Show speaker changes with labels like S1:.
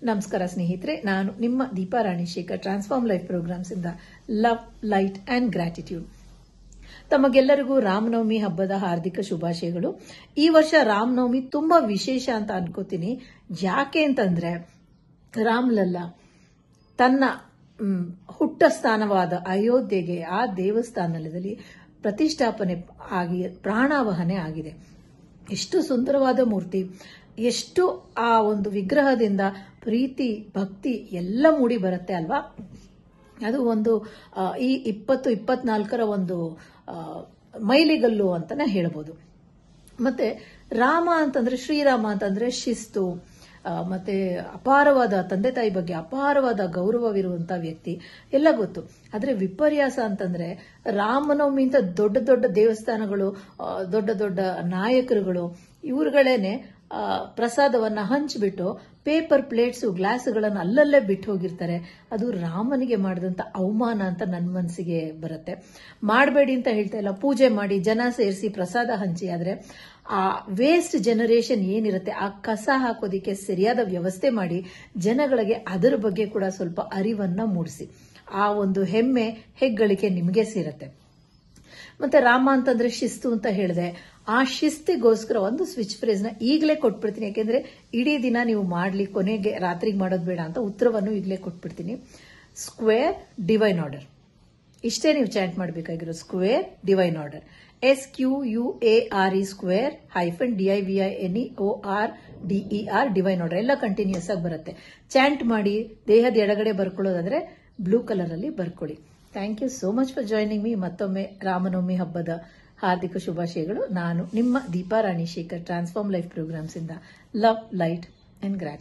S1: ನಮಸ್ಕಾರ ಸ್ನೇಹಿತರೆ, ನಾನು ನಿಮ್ಮ Deepa Ranishekhar transform life programmes ಇಂದ ಲವ್, ಲೈಟ್ ಅಂಡ್ ಗ್ರಾಟಿಟ್ಯೂಡ್. ತಮಗೆಲ್ಲರಿಗೂ ರಾಮನವಮಿ ಹಬ್ಬದ ಹಾರ್ದಿಕ ಶುಭಾಶಯಗಳು. ಈ ವರ್ಷ ರಾಮನವಮಿ ತುಂಬಾ ವಿಶೇಷ ಅಂತ ಅನ್ಕೋತೀನಿ. ಯಾಕೆ ಅಂತಂದ್ರೆ ರಾಮ್ಲಲ್ಲಾ ತನ್ನ ಹುಟ್ಟ ಸ್ಥಾನವಾದ ಅಯೋಧ್ಯೆಗೆ ಆ ದೇವಸ್ಥಾನದಲ್ಲಿ ಪ್ರತಿಷ್ಠಾಪನೆ ಆಗಿ ಪ್ರಾಣಾವಹನೆ ಆಗಿದೆ. ಎಷ್ಟು ಸುಂದರವಾದ ಮೂರ್ತಿ, ಎಷ್ಟು ಆ ಒಂದು ವಿಗ್ರಹದಿಂದ ಪ್ರೀತಿ ಭಕ್ತಿ ಎಲ್ಲ ಮೂಡಿ ಬರುತ್ತೆ ಅಲ್ವಾ. ಅದು ಒಂದು ಈ 2024ರ ಒಂದು ಮೈಲಿಗಲ್ಲು ಅಂತಾನೆ ಹೇಳ್ಬೋದು. ಮತ್ತೆ ರಾಮ ಅಂತಂದ್ರೆ, ಶ್ರೀರಾಮ ಅಂತಂದ್ರೆ ಶಿಸ್ತು, ಮತ್ತೆ ಅಪಾರವಾದ ತಂದೆ ತಾಯಿ ಬಗ್ಗೆ ಅಪಾರವಾದ ಗೌರವವಿರುವಂತಹ ವ್ಯಕ್ತಿ ಎಲ್ಲ ಗೊತ್ತು. ಆದ್ರೆ ವಿಪರ್ಯಾಸ ಅಂತಂದ್ರೆ ರಾಮನವಮಿಂತ ದೊಡ್ಡ ದೊಡ್ಡ ದೇವಸ್ಥಾನಗಳು, ದೊಡ್ಡ ದೊಡ್ಡ ನಾಯಕರುಗಳು ಇವ್ರುಗಳೇನೆ ಪ್ರಸಾದವನ್ನ ಹಂಚಿಬಿಟ್ಟು ಪೇಪರ್ ಪ್ಲೇಟ್ಸ್ ಗ್ಲಾಸ್ಗಳನ್ನು ಅಲ್ಲಲ್ಲೇ ಬಿಟ್ಟು ಹೋಗಿರ್ತಾರೆ. ಅದು ರಾಮನಿಗೆ ಮಾಡಿದಂತ ಅವಮಾನ ಅಂತ ನನ್ನ ಮನಸ್ಸಿಗೆ ಬರುತ್ತೆ. ಮಾಡಬೇಡಿ ಅಂತ ಹೇಳ್ತಾ ಇಲ್ಲ, ಪೂಜೆ ಮಾಡಿ ಜನ ಸೇರಿಸಿ ಪ್ರಸಾದ ಹಂಚಿ. ಆದ್ರೆ ಆ ವೇಸ್ಟ್ ಜನರೇಷನ್ ಏನಿರುತ್ತೆ, ಆ ಕಸ ಹಾಕೋದಿಕ್ಕೆ ಸರಿಯಾದ ವ್ಯವಸ್ಥೆ ಮಾಡಿ ಜನಗಳಿಗೆ ಅದರ ಬಗ್ಗೆ ಕೂಡ ಸ್ವಲ್ಪ ಅರಿವನ್ನ ಮೂಡಿಸಿ. ಆ ಒಂದು ಹೆಮ್ಮೆ ಹೆಗ್ಗಳಿಕೆ ನಿಮಗೆ ಸೇರುತ್ತೆ. ಮತ್ತೆ ರಾಮ ಅಂತಂದ್ರೆ ಶಿಸ್ತು ಅಂತ ಹೇಳಿದೆ. ಆ ಶಿಸ್ತಿಗೋಸ್ಕರ ಒಂದು ಸ್ವಿಚ್ ಫ್ರೇಸ್ ನ ಈಗಲೇ ಕೊಟ್ಬಿಡ್ತೀನಿ. ಯಾಕೆಂದ್ರೆ ಇಡೀ ದಿನ ನೀವು ಮಾಡ್ಲಿ, ಕೊನೆಗೆ ರಾತ್ರಿಗೆ ಮಾಡೋದು ಬೇಡ ಅಂತ ಉತ್ತರವನ್ನು ಈಗಲೇ ಕೊಟ್ಬಿಡ್ತೀನಿ. ಸ್ಕ್ವೇರ್ ಡಿವೈನ್ ಆರ್ಡರ್, ಇಷ್ಟೇ ನೀವು ಚಾಂಟ್ ಮಾಡಬೇಕಾಗಿರೋ. Square divine order, SQUARE square -DIVINEORDER divine order. ಎಲ್ಲ ಕಂಟಿನ್ಯೂಸ್ ಆಗಿ ಬರುತ್ತೆ. ಚಾಂಟ್ ಮಾಡಿ ದೇಹದ ಎಡಗಡೆ ಬರ್ಕೊಳ್ಳೋದಾದ್ರೆ ಬ್ಲೂ ಕಲರ್ ಅಲ್ಲಿ ಬರ್ಕೊಳ್ಳಿ. Thank you so much for joining me. ಮತ್ತೊಮ್ಮೆ ರಾಮನವಮಿ ಹಬ್ಬದ ಹಾರ್ದಿಕ ಶುಭಾಶಯಗಳು. ನಾನು ನಿಮ್ಮ Deepa Ranishekhar transform life programmes ಇಂದ ಲವ್, ಲೈಟ್ ಅಂಡ್ ಗ್ರಾಟಿಟ್ಯೂಡ್.